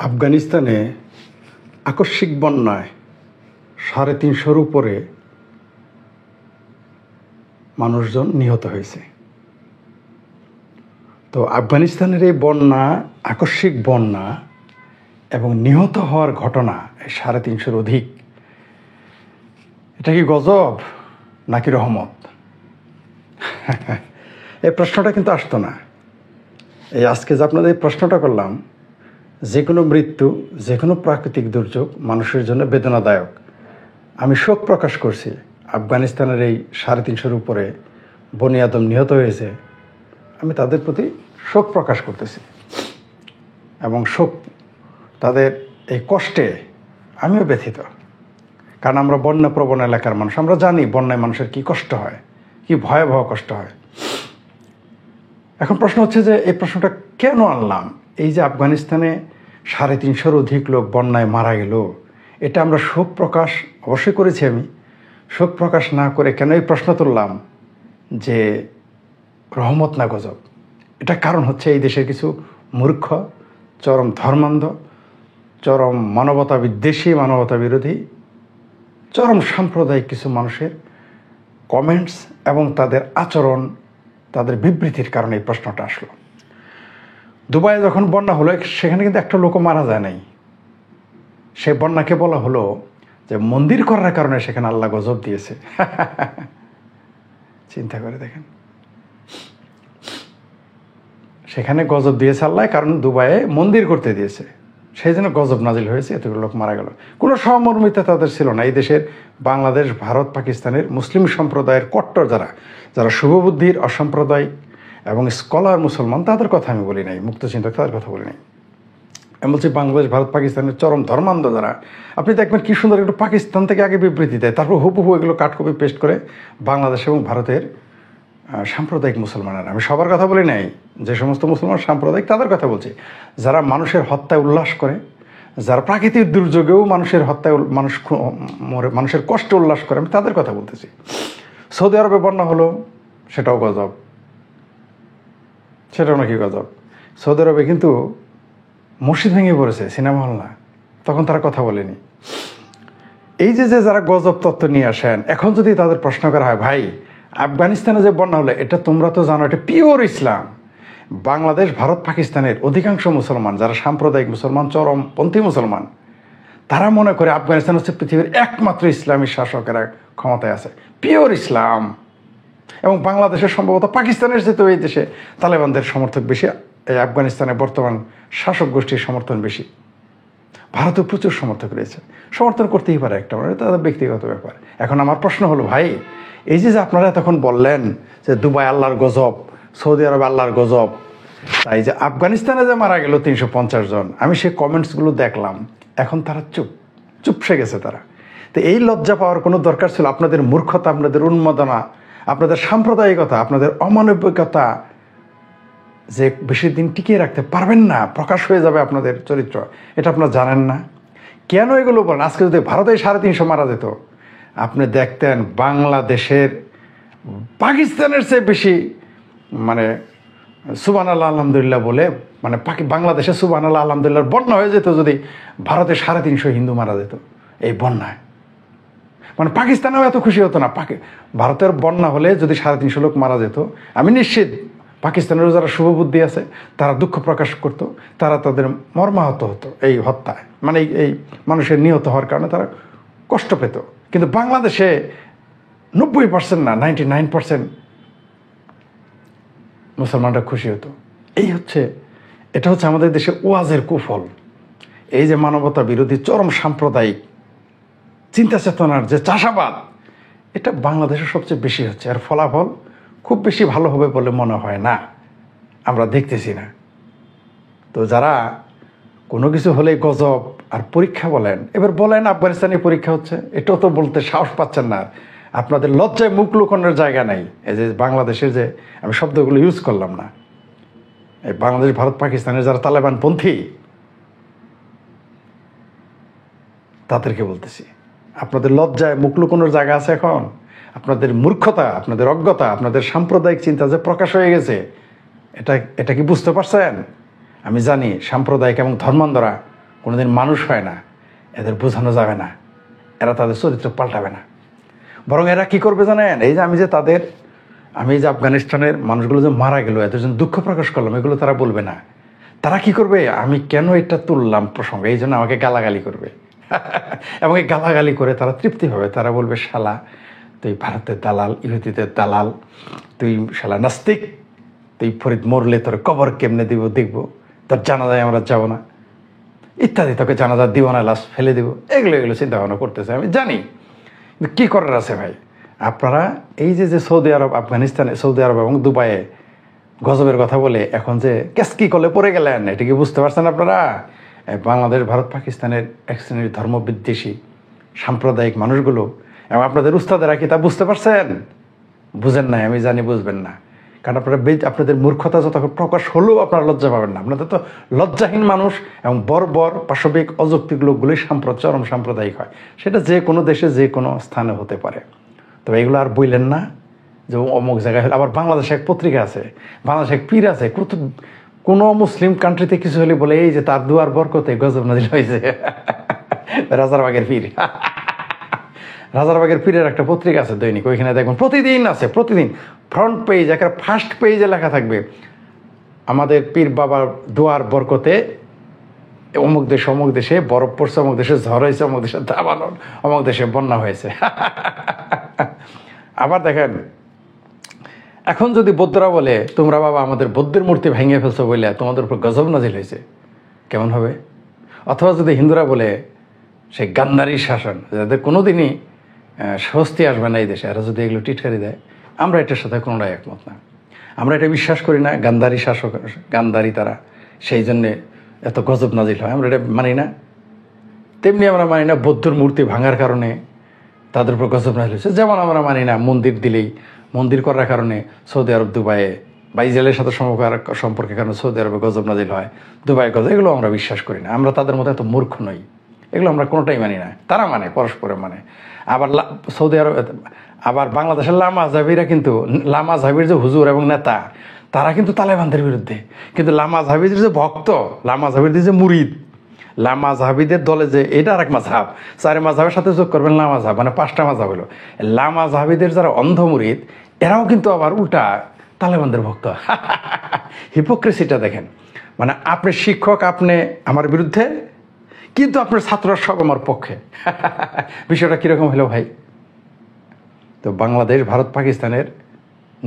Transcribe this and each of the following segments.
আফগানিস্তানে আকস্মিক বন্যায় ৩৫০-র উপরে মানুষজন নিহত হয়েছে। তো আফগানিস্তানের এই বন্যা, আকস্মিক বন্যা এবং নিহত হওয়ার ঘটনা ৩৫০-র অধিক, এটা কি গজব নাকি রহমত? এই প্রশ্নটা কিন্তু আসতো না। এই আজকে যে আপনাদের এই প্রশ্নটা করলাম, যে কোনো মৃত্যু, যে কোনো প্রাকৃতিক দুর্যোগ মানুষের জন্য বেদনাদায়ক। আমি শোক প্রকাশ করছি আফগানিস্তানের এই ৩৫০-র উপরে বনি আদম নিহত হয়েছে। আমি তাদের প্রতি শোক প্রকাশ করতেছি এবং শোক, তাদের এই কষ্টে আমিও ব্যথিত। কারণ আমরা বন্যাপ্রবণ এলাকার মানুষ, আমরা জানি বন্যায় মানুষের কী কষ্ট হয়, কী ভয়াবহ কষ্ট হয়। এখন প্রশ্ন হচ্ছে যে এই প্রশ্নটা কেন আনলাম? এই যে আফগানিস্তানে ৩৫০-র অধিক লোক বন্যায় মারা গেল, এটা আমরা শোক প্রকাশ অবশ্যই করেছি। আমি শোক প্রকাশ না করে কেন এই প্রশ্ন তুললাম যে রহমত না গজব? এটা কারণ হচ্ছে এই দেশের কিছু মূর্খ, চরম ধর্মান্ধ, চরম মানবতা বিদ্বেষী, মানবতা বিরোধী, চরম সাম্প্রদায়িক কিছু মানুষের কমেন্টস এবং তাদের আচরণ, তাদের বিবৃতির কারণে এই প্রশ্নটা আসলো। দুবাইয়ে যখন বন্যা হলো, সেখানে কিন্তু একটা লোকও মারা যায় নাই। সে বন্যাকে বলা হলো যে মন্দির করার কারণে সেখানে আল্লাহ গজব দিয়েছে। চিন্তা করে দেখেন, সেখানে গজব দিয়েছে আল্লাহ, কারণ দুবাইয়ে মন্দির করতে দিয়েছে, সেই জন্য গজব নাজিল হয়েছে, এতগুলো লোক মারা গেল। কোনো সহমর্মিতা তাদের ছিল না। এই দেশের বাংলাদেশ, ভারত, পাকিস্তানের মুসলিম সম্প্রদায়ের কট্টর যারা শুভবুদ্ধির, অসাম্প্রদায়িক এবং স্কলার মুসলমান, তাদের কথা আমি বলি নাই, মুক্তচিন্তক তাদের কথা বলি নাই। আমি বলছি বাংলাদেশ, ভারত, পাকিস্তানের চরম ধর্মান্ধ যারা, আপনি দেখবেন কী সুন্দর একটু পাকিস্তান থেকে আগে বিবৃতি দেয়, তারপর হুবহু এগুলো কাটকপি পেস্ট করে বাংলাদেশ এবং ভারতের সাম্প্রদায়িক মুসলমানেরা। আমি সবার কথা বলি নাই, যে সমস্ত মুসলমান সাম্প্রদায়িক তাদের কথা বলছি। যারা মানুষের হত্যায় উল্লাস করে, যারা প্রাকৃতিক দুর্যোগেও মানুষের হত্যায়, মানুষের কষ্টে উল্লাস করে, আমি তাদের কথা বলতেছি। সৌদি আরবে বন্যা হলো, সেটাও গজব, সেটাও নাকি গজব। সৌদি আরবে কিন্তু মসজিদ ভেঙে পড়েছে, সিনেমা হল না, তখন তারা কথা বলেনি। এই যে যারা গজব তত্ত্ব নিয়ে আসেন, এখন যদি তাদের প্রশ্ন করা হয়, ভাই আফগানিস্তানে যে বন্যা হলো, এটা তোমরা তো জানো এটা পিওর ইসলাম। বাংলাদেশ, ভারত, পাকিস্তানের অধিকাংশ মুসলমান, যারা সাম্প্রদায়িক মুসলমান, চরমপন্থী মুসলমান, তারা মনে করে আফগানিস্তান হচ্ছে পৃথিবীর একমাত্র ইসলামী শাসকেরা ক্ষমতায় আছে, পিওর ইসলাম। এবং বাংলাদেশের সম্ভবত পাকিস্তানের চেয়ে তো এই দেশে তালেবানদের সমর্থক বেশি, এই আফগানিস্তানের বর্তমান শাসক গোষ্ঠীর সমর্থন বেশি। ভারতেও প্রচুর সমর্থক রয়েছে, সমর্থন করতেই পারে, একটা তাদের ব্যক্তিগত ব্যাপার। এখন আমার প্রশ্ন হলো, ভাই এই যে আপনারা তখন বললেন যে দুবাই আল্লাহর গজব, সৌদি আরব আল্লাহর গজব, তাই যে আফগানিস্তানে যে মারা গেল ৩৫০ জন, আমি সেই কমেন্টসগুলো দেখলাম, এখন তারা চুপসে গেছে তারা। তো এই লজ্জা পাওয়ার কোনো দরকার ছিল? আপনাদের মূর্খতা, আপনাদের উন্মাদনা, আপনাদের সাম্প্রদায়িকতা, আপনাদের অমানবিকতা যে বেশি দিন টিকিয়ে রাখতে পারবেন না, প্রকাশ হয়ে যাবে আপনাদের চরিত্র, এটা আপনারা জানেন না। কেন এগুলো বলেন? আজকে যদি ভারতে ৩৫০ মারা যেত, আপনি দেখতেন বাংলাদেশের, পাকিস্তানের চেয়ে বেশি, মানে সুবহানাল্লাহ আলহামদুলিল্লাহ বলে, মানে বাংলাদেশে সুবহানাল্লাহ আলহামদুলিল্লাহর বন্যা হয়ে যেত যদি ভারতে ৩৫০ হিন্দু মারা যেত এই বন্যায়। মানে পাকিস্তানেও এত খুশি হতো না। ভারতের বন্যা হলে যদি ৩৫০ লোক মারা যেত, আমি নিশ্চিত পাকিস্তানেরও যারা শুভবুদ্ধি আছে তারা দুঃখ প্রকাশ করতো, তারা তাদের মর্মাহত হতো এই হত্যায়, মানে এই মানুষের নিহত হওয়ার কারণে তারা কষ্ট পেত। কিন্তু বাংলাদেশে ৯০% না, 99% মুসলমানরা খুশি হতো। এটা হচ্ছে আমাদের দেশে ওয়াজের কুফল। এই যে মানবতা বিরোধী, চরম সাম্প্রদায়িক চিন্তা চেতনার যে চাষাবাদ, এটা বাংলাদেশে সবচেয়ে বেশি হচ্ছে। আর ফলাফল খুব বেশি ভালো হবে বলে মনে হয় না, আমরা দেখতেছি না। তো যারা কোনো কিছু হলেই গজব আর পরীক্ষা বলেন, এবার বলেন আফগানিস্তানে পরীক্ষা হচ্ছে, এটাও তো বলতে সাহস পাচ্ছেন না। আপনাদের লজ্জায় মুখ লুকানোর জায়গা নাই। এই যে বাংলাদেশের, যে আমি শব্দগুলো ইউজ করলাম না, এই বাংলাদেশ, ভারত, পাকিস্তানের যারা তালেবানপন্থী, তাদেরকে বলতেছি, আপনাদের লজ্জায় মুখ লুকানোর জায়গা আছে এখন? আপনাদের মূর্খতা, আপনাদের অজ্ঞতা, আপনাদের সাম্প্রদায়িক চিন্তা যে প্রকাশ হয়ে গেছে, এটা কি বুঝতে পারছেন? আমি জানি সাম্প্রদায়িক এবং ধর্মান্ধরা কোনোদিন মানুষ হয় না, এদের বোঝানো যাবে না, এরা তাদের চরিত্র পাল্টাবে না। বরং এরা কি করবে জানেন, এই যে আমি যে আফগানিস্তানের মানুষগুলো যে মারা গেল, এদের জন্য দুঃখ প্রকাশ করলাম, এগুলো তারা বলবে না। তারা কি করবে, আমি কেন এটা তুললাম প্রসঙ্গে, এই জন্য আমাকে গালাগালি করবে। এবং এই গালাগালি করে তারা তৃপ্তি হবে। তারা বলবে, শালা তুই ভারতের দালাল, ইহুদিদের দালাল, তুই শালা নাস্তিক, তুই ফরিদ মরলে তোর কবর কেমনে দিব দেখবো, তোর জানাজায় আমরা যাবো না ইত্যাদি, তোকে জানাজা দিব না, লাশ ফেলে দিব, এগুলো চিন্তা ভাবনা করতেছে আমি জানি। কিন্তু কী করার আছে ভাই, আপনারা এই যে সৌদি আরব, আফগানিস্তানে, সৌদি আরব এবং দুবাইয়ে গজবের কথা বলে এখন যে কেসকি কলে পড়ে গেলেন, এটা কি বুঝতে পারছেন আপনারা? বাংলাদেশ, ভারত, পাকিস্তানের এক শ্রেণীর ধর্মবিদ্বেষী সাম্প্রদায়িক মানুষগুলো এবং আপনাদের উস্তাদেরা কি তা বুঝতে পারছেন? বুঝেন নাই, আমি জানি বুঝবেন না। কারণ আপনাদের মূর্খতা যতক্ষণ প্রকাশ হলেও আপনারা লজ্জা পাবেন না। আপনাদের তো লজ্জাহীন মানুষ এবং বর্বর পাশবিক অযৌক্তিক লোকগুলোই চরম সাম্প্রদায়িক হয়। সেটা যে কোনো দেশে যে কোনো স্থানে হতে পারে। তবে এগুলো আর বললেন না যে অমুক জায়গায় হলে। আবার বাংলাদেশে এক পত্রিকা আছে, বাংলাদেশে এক পীর আছে, কোনো মুসলিম কান্ট্রিতে কিছু হলে বলে এই যে তার দুয়ার বরকতে গজব নাজিল হয়েছে। রাজারবাগের পীর, রাজারবাগের পীরের একটা পত্রিকা আছে দৈনিক, ওইখানে দেখবেন প্রতিদিন আছে, প্রতিদিন ফ্রন্ট পেজ, একটা ফার্স্ট পেজে লেখা থাকবে, আমাদের পীর বাবার দুয়ার বরকতে অমুক দেশে বরফ পড়ছে, অমুক দেশে ঝড় হয়েছে, অমুক দেশে দাবানন, অমুক দেশে বন্যা হয়েছে। আবার দেখেন, এখন যদি বৌদ্ধরা বলে তোমরা বাবা আমাদের বৌদ্ধের মূর্তি ভেঙে ফেলছো বলে তোমাদের উপর গজব নাজিল হয়েছে, কেমন হবে? অথবা যদি হিন্দুরা বলে সেই গান্ধারী শাসন, যাদের কোনোদিনই স্বস্তি আসবে না এই দেশে, এরা যদি এগুলো টিটকারি দেয়, আমরা এটার সাথে কোনোটাই একমত না। আমরা এটা বিশ্বাস করি না, গান্ধারী শাসক, গান্ধারী তারা, সেই জন্যে এত গজব নাজিল হয়, আমরা এটা মানি না। তেমনি আমরা মানি না বৌদ্ধর মূর্তি ভাঙার কারণে তাদের উপর গজব নাজিল হয়েছে। যেমন আমরা মানি না মন্দির করার কারণে সৌদি আরব, দুবাইয়ে বা ইসরায়েলের সাথে সম্পর্কের কারণে সৌদি আরবে গজব নাজিল হয়, দুবাই গজব, এগুলো আমরা বিশ্বাস করি না। আমরা তাদের মতো এত মূর্খ নই, এগুলো আমরা কোনোটাই মানি না। তারা মানে, পরস্পরে মানে। আবার সৌদি আরব, আবার বাংলাদেশের লামা জাবিরা কিন্তু, লামা জাবির যে হুজুর এবং নেতা, তারা কিন্তু তালেবানদের বিরুদ্ধে। কিন্তু লামা জাবিদের যে ভক্ত, লামা জাবিদের যে মুরিদ, লামা জাহাবিদের দলে যে এটা আর এক মাযহাব, 4 মাযহাবের সাথে যোগ করবেন লামা জাহাব, মানে 5টা মাযহাব হলো। লামা জাহাবিদের যারা অন্ধ মুরিদ, এরাও কিন্তু আবার উল্টা তালেবানদের ভক্ত। হিপোক্রেসিটা দেখেন, মানে আপনি শিক্ষক, আপনি আমার বিরুদ্ধে, কিন্তু আপনার ছাত্ররা সব আমার পক্ষে। বিষয়টা কীরকম হলো ভাই? তো বাংলাদেশ, ভারত, পাকিস্তানের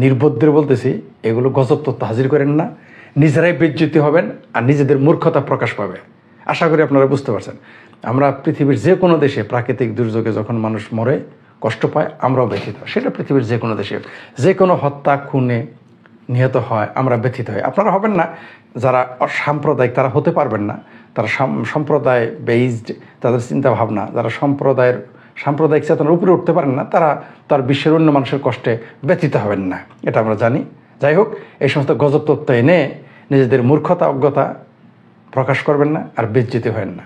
নির্বোধদের বলতেছি, এগুলো গজব তথ্য হাজির করেন না, নিজেরাই বেজ্জতি হবেন আর নিজেদের মূর্খতা প্রকাশ পাবে। আশা করি আপনারা বুঝতে পারছেন। আমরা পৃথিবীর যে কোনো দেশে প্রাকৃতিক দুর্যোগে যখন মানুষ মরে, কষ্ট পায়, আমরাও ব্যথিত। সেটা পৃথিবীর যে কোনো দেশে, যে কোনো হত্যা, খুনে নিহত হয়, আমরা ব্যথিত হই। আপনারা হবেন না, যারা সাম্প্রদায়িক তারা হতে পারবেন না, তারা সম্প্রদায় বেসড, তাদের চিন্তা ভাবনা, যারা সাম্প্রদায়িক চেতনার উপরে উঠতে পারেন না, তার বিশ্বের অন্য মানুষের কষ্টে ব্যথিত হবেন না, এটা আমরা জানি। যাই হোক, এই সমস্ত গজব তত্ত্ব এনে নিজেদের মূর্খতা, অজ্ঞতা প্রকাশ করবেন না আর বেজ্জিত হবেন না।